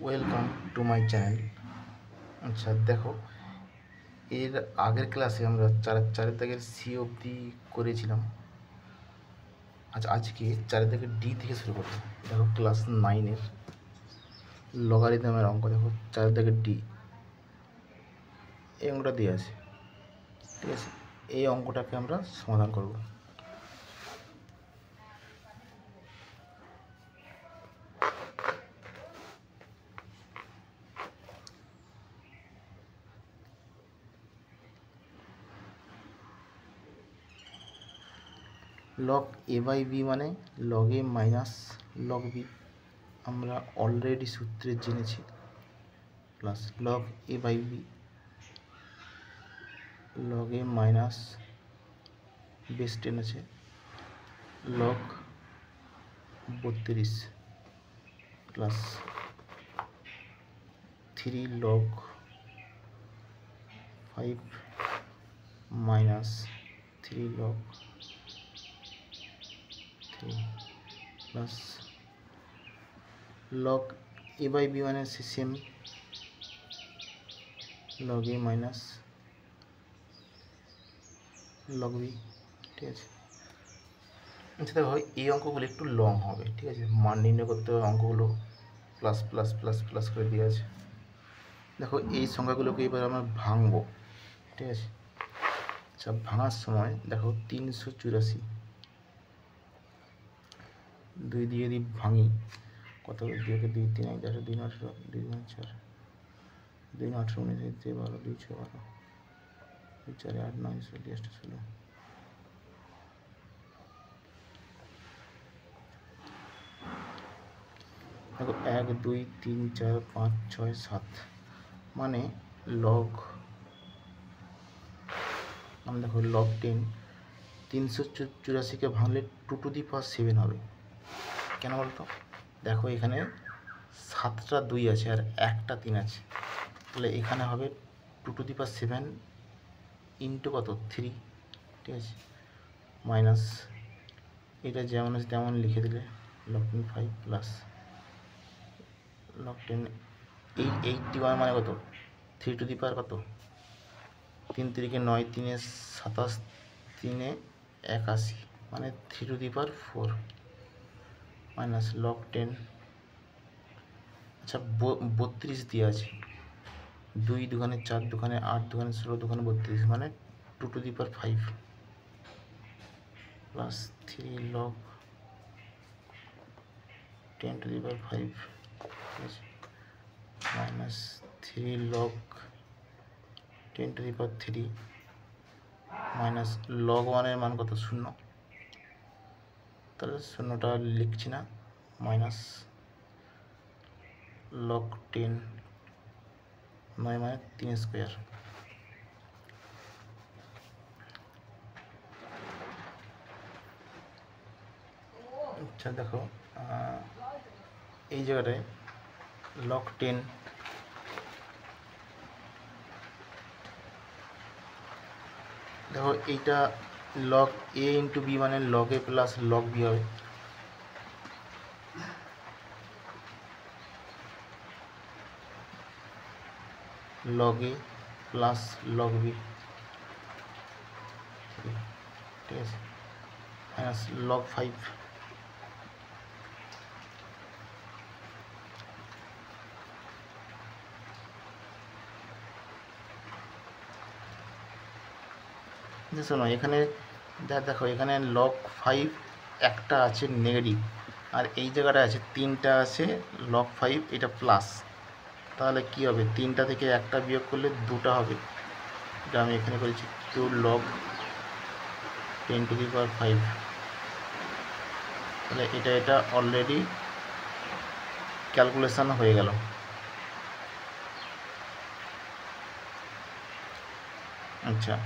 Welcome to my channel. আচ্ছা দেখো, এর আগের ক্লাসে আমরা চারের দাগের সি অবধি করেছিলাম। আচ্ছা আজকে চারের দাগের ডি থেকে শুরু করবো। দেখো ক্লাস 9-এর লগারিদমের অঙ্ক। দেখো চারের দাগের ডি, এই অঙ্কটা দিয়ে আছে, ঠিক আছে? এই অঙ্কটাকে আমরা সমাধান করব। লগ এ বাই বি মানে log A minus log B, আমরা অলরেডি সূত্রে জেনেছি। Plus log A by B log A minus base 10 আছে log 32 plus 3 log 5 minus 3 log 3 plus log A by B মানে same log A minus log B, ঠিক আছে? আচ্ছা দেখো, এই অঙ্কগুলো একটু লং হবে, ঠিক আছে? মান নির্ণয় করতে হবে, অঙ্কগুলো প্লাস প্লাস প্লাস প্লাস করে দিয়ে আছে। দেখো এই সংখ্যাগুলোকে এবার আমরা ভাঙবো, ঠিক আছে? আচ্ছা ভাঙার সময় দেখো 384 2 দিয়ে যদি ভাঙি কত হবে? 2 কে 2 3 1 10 2 9 18 2 9 4 2 9 18 19 2 12 2 6 12 2 4 8 9 16 16 দেখো 1 2 3 4 5 6 7 মানে লগ, আমরা দেখো লগ 10 384কে ভাঙলে 2 টু দি পাওয়ার 7 হবে। কেন বলতো? দেখো এখানে 7টা 2 আছে আর একটা 3 আছে, তাহলে এখানে হবে 2 টু দি পাওয়ার 7 ইন্টু কত 3, ঠিক আছে? মাইনাস এটা যেমন আছে তেমন লিখে দিলে লগ 10 5 প্লাস লগ 10 81 মানে কত? 3 টু দি পাওয়ার কত? 3 3 9 3 27 3 81 মানে 3 to the power 4 minus log 10। আচ্ছা 32 দিয়ে আছে, 2 দুখানে 4 দুখানে 8 দুখানে 16 দুখানে 32 মানে 2 to the power 5 plus 3 log 10 to the power 5, ঠিক আছে? Minus 3 log 10 to the power 3 minus log 1-এর মান কত? 0, তাহলে 0টা লিখছি না, মাইনাস লগ 10 9 মানে 3 স্কোয়ার। আচ্ছা দেখো এই জায়গাটায় লগ 10 দেখো এইটা লগ এ ইন্টু বি মানে লগ এ প্লাস লগ বি হবে। লগ এ প্লাস লগ বি, ঠিক আছে? মাইনাস লগ 5 শোনো এখানে দেখো এখানে লগ 5 একটা আছে নেগেটিভ আর এই জায়গাটা আছে 3টা আছে লগ 5, এটা প্লাস, তাহলে কি হবে? 3টা থেকে একটা বিয়োগ করলে 2টা হবে। এটা আমি এখানে করেছি 2 লগ 10 টু দি পাওয়ার 5, তাহলে এটা অলরেডি ক্যালকুলেশন হয়ে গেল। আচ্ছা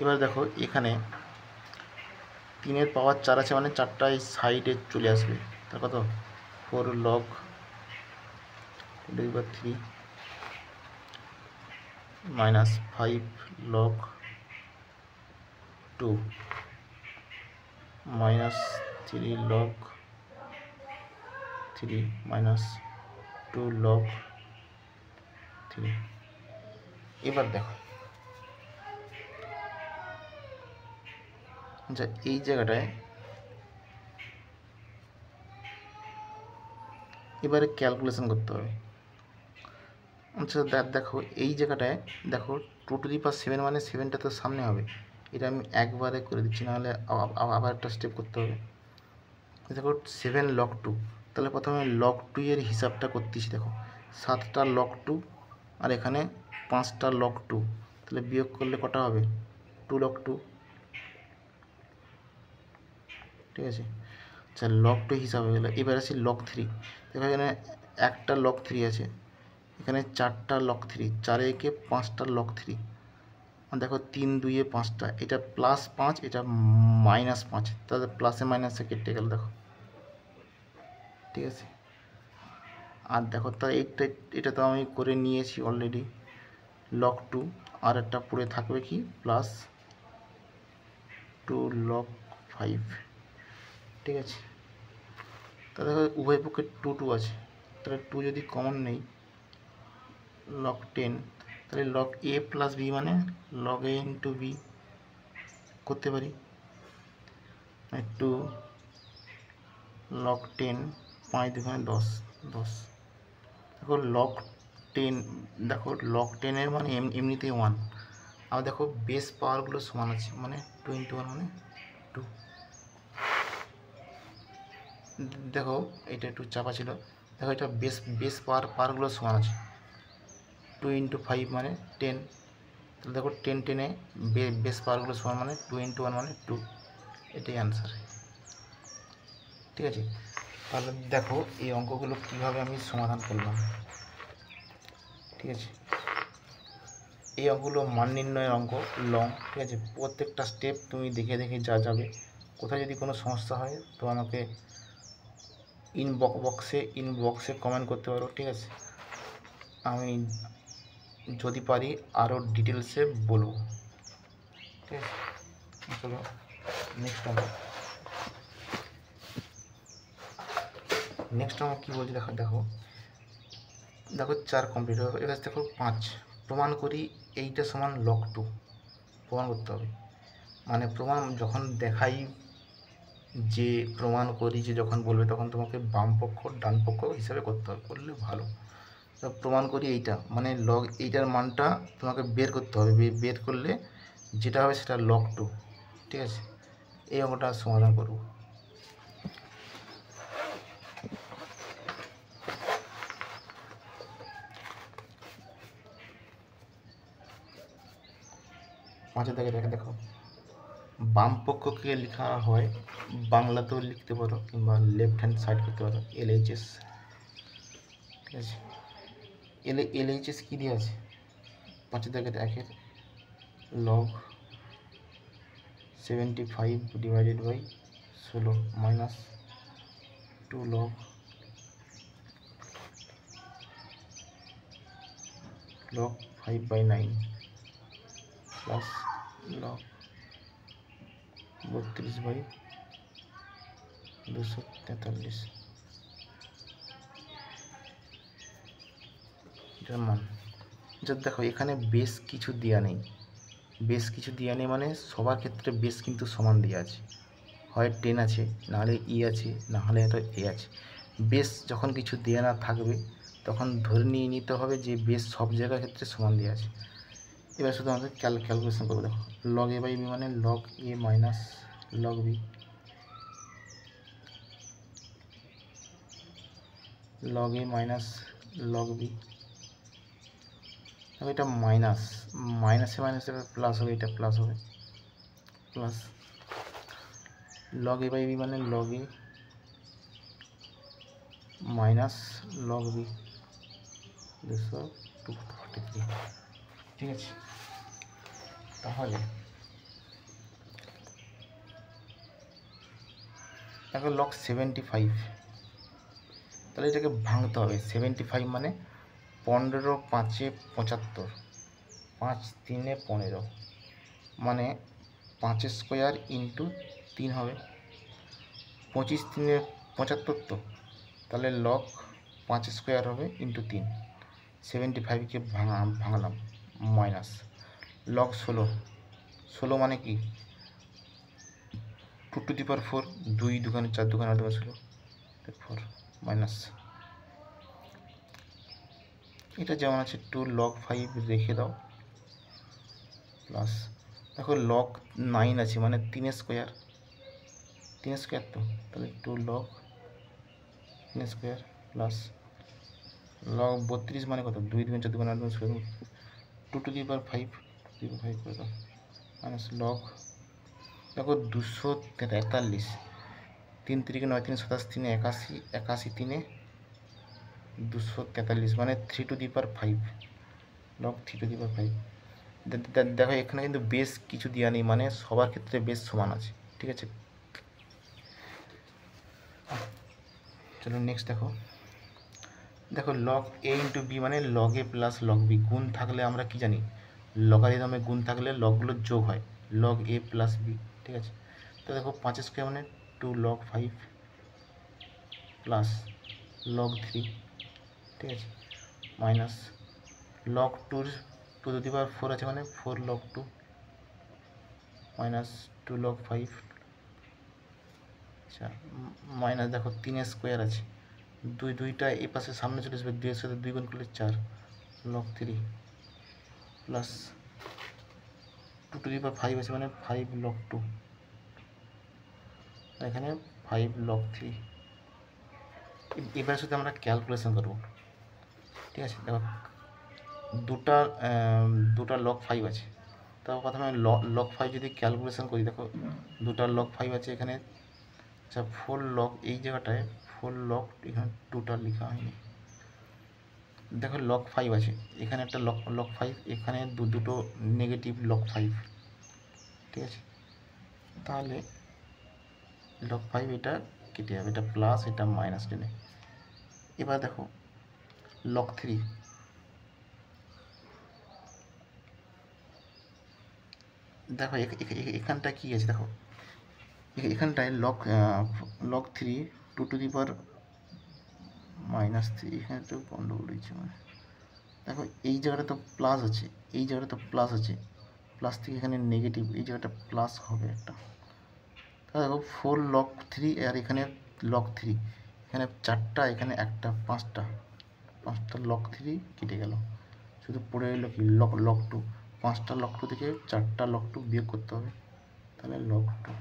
এবার দেখো এখানে 3-এর পাওয়ার 4 আছে মানে 4টা এই সাইডে চলে আসবে, তা কত? 4 log 3 minus 5 log 2 minus 3 log 3 minus 2 log 3। এবার দেখো আচ্ছা এই জায়গাটায় এবারে ক্যালকুলেশন করতে হবে। আচ্ছা দেখো এই জায়গাটায় দেখো 2^7 মানে 7টা তো সামনে হবে, এটা আমি একবারে করে দিচ্ছি, নাহলে আবার একটা স্টেপ করতে হবে। দেখো 7 লগ 2, তাহলে প্রথমে লগ 2 এর হিসাবটা করতেছি। দেখো 7টা লগ 2 আর এখানে 5টা লগ 2, তাহলে বিয়োগ করলে কটা হবে? 2 লগ 2, ঠিক আছে। আচ্ছা লগ 2 হিসাব হয়ে গেলো। এবার আসি লগ 3। দেখো এখানে একটা লগ 3 আছে, এখানে 4টা লগ 3, 4 একে 5টা লগ 3, আর দেখো 3 2 5টা, এটা +5 এটা -5, তাহলে প্লাসে মাইনাসে কেটে গেল দেখো, ঠিক আছে। আর দেখো তা এটা তো আমি করে নিয়েছি অলরেডি লগ 2, আর একটা পড়ে থাকবে কি +2 লগ 5, ঠিক আছে। তাহলে দেখো উভয় পক্ষে 2 2 আছে, তাহলে 2 যদি কমন নেই লগ 10, তাহলে লগ a প্লাস বি মানে লগ a ইন্টু বি করতে পারি, 2 লগ 10, 5 2 10 10। দেখো লগ 10, দেখো লগ 10 এর মানে এমনিতেই 1, আবার দেখো বেস পাওয়ারগুলো সমান আছে, মানে 2 × 1 মানে 2। দেখো এটা একটু চাপা ছিল, দেখো এটা বেস পাওয়ারগুলো সমান আছে, 2 × 5 মানে 10, তাহলে দেখো 10 10-এ বেস পাওয়ারগুলো সমান মানে 2 × 1 মানে 2, এটাই অ্যান্সার, ঠিক আছে। তাহলে দেখো এই অঙ্কগুলো কীভাবে আমি সমাধান করলাম, ঠিক আছে। এই অঙ্কগুলো মান নির্ণয়ের অঙ্ক লং, ঠিক আছে। প্রত্যেকটা স্টেপ তুমি দেখে দেখে যাবে। কোথায় যদি কোনো সমস্যা হয় তো আমাকে ইনবক্সে কমেন্ট করতে পারো, ঠিক আছে। আমি যদি পারি আরও ডিটেলসে বলবো, ঠিক আছে। চলো নেক্সট অঙ্ক কী বলছি দেখো 4 কমপ্লিট হবে। এবার দেখো 5 প্রমাণ করি এইটা সমান লগ 2 প্রমাণ করতে হবে। মানে প্রমাণ যখন দেখাই যে প্রমাণ করি যে যখন বলবে তখন তোমাকে বাম পক্ষ ডান পক্ষ হিসাবে করতে হবে, করলে ভালো। তো প্রমাণ করি এইটা মানে লগ এইটার মানটা তোমাকে বের করতে হবে, বের করলে যেটা হবে সেটা লগ 2, ঠিক আছে। এই অঙ্কটা সমাধান করব। পাঁচের দাগে দেখো বাম পক্ষকে লেখা হয় বাংলাতেও লিখতে পারো কিংবা লেফট হ্যান্ড সাইড করতে পারো LHS, ঠিক আছে। LHS কী দিয়ে আছে? 5 দাগে দেখের log 75 divided by 16 minus 2 log log 5/9 plus log 32/243 এটার মান। যা দেখো এখানে বেশ কিছু দেওয়া নেই, মানে সবার ক্ষেত্রে বেশ কিন্তু সমান দেওয়া আছে, হয় 10 আছে, নাহলে ই আছে, নাহলে হয়তো এ আছে। বেশ যখন কিছু দেওয়া না থাকবে তখন ধরে নিতে হবে যে বেশ সব জায়গার ক্ষেত্রে সমান দেওয়া আছে। এবার শুধু আমাদের ক্যালকুলেশন করবো। দেখো লগ a বাই বি মানে log a minus log B, log a minus log B. দেখো এটা মাইনাসে প্লাস হবে, এটা প্লাস হবে, plus log a by B মানে log a minus log B 243, ঠিক আছে। তাহলে দেখো লগ 75, তাহলে এটাকে ভাঙতে হবে। 75 মানে 15 5 75, 5 3 15 মানে 5 স্কোয়ার ইন্টু 3 হবে, 25 3 75 তো তাহলে লগ 5 স্কোয়ার হবে ইন্টু 3, 75কে ভাঙলাম, মাইনাস লগ 16 মানে কি 2 টু দি পাওয়ার 4, 2 দুখানে 4 দুখানে 8 16, 4 মাইনাস এটা যেমন আছে 2 log 5 রেখে দাও, প্লাস দেখো log 9 আছে মানে 3 স্কোয়ার তো, তাহলে 2 log 3 স্কোয়ার প্লাস log 32 মানে কত 2 2 4 2 8 16, 2 টু দি পাওয়ার 5 করে দাও, মাইনাস log দেখো 243, 3 3 9 3 27 3 81 81 3 243 মানে 3 to the power 5, log 3 to the power 5। দেখো এখানে কিন্তু বেস কিছু দেওয়া নেই, মানে সবার ক্ষেত্রে বেস সমান আছে, ঠিক আছে। চলো নেক্সট দেখো লগ এ ইন্টু বি মানে লগ এ প্লাস লগ বি, গুণ থাকলে আমরা কি জানি লগারিদমে গুণ থাকলে লগগুলো যোগ হয়, লগ এ প্লাস বি, ঠিক আছে। তো দেখো 5 স্কোয়ার মানে 2 log 5 প্লাস log 3, ঠিক আছে, মাইনাস log 2 টু দি পাওয়ার 4 আছে মানে 4 log 2 মাইনাস 2 log 5, আচ্ছা মাইনাস দেখো 3 স্কোয়ার আছে, দুইটা এই পাশে সামনে চলে আসবে, 2 এর সাথে 2 গুণ করলে 4 log 3 plus 2 to the power 5 আছে মানে 5 log 2, এখানে 5 log 3। এবার সাথে আমরা ক্যালকুলেশন করবো, ঠিক আছে। দেখো দুটা log 5 আছে, তারপর প্রথমে log 5 যদি ক্যালকুলেশন করি, দেখো দুটা log 5 আছে এখানে, আচ্ছা 4 log এই জায়গাটায় 4 log, এখানে 2টা লেখা হয়নি, দেখো log 5 আছে এখানে একটা log 5, এখানে দুটো নেগেটিভ log 5, ঠিক আছে। তাহলে log 5 এটা কেটে যাবে, এটা প্লাস এটা মাইনাস টেনে। এবার দেখো log 3, দেখো এখানটা কি আছে, দেখো এখানটায় log 3 2 টু দি পাওয়ার -3, এখানে তো গন্ডগোল হয়েছে, মানে দেখো এই জায়গাটা তো প্লাস আছে, এই জায়গাটা তো প্লাস আছে, প্লাস থেকে এখানে নেগেটিভ, এই জায়গাটা প্লাস হবে একটা, তাহলে দেখো 4 log 3 আর এখানে log 3, এখানে 4টা এখানে একটা, 5টা log 3 কেটে গেল, শুধু পড়ে এলো কি log 2, 5টা log 2 থেকে 4টা log 2 বিয়োগ করতে হবে, তাহলে log 2।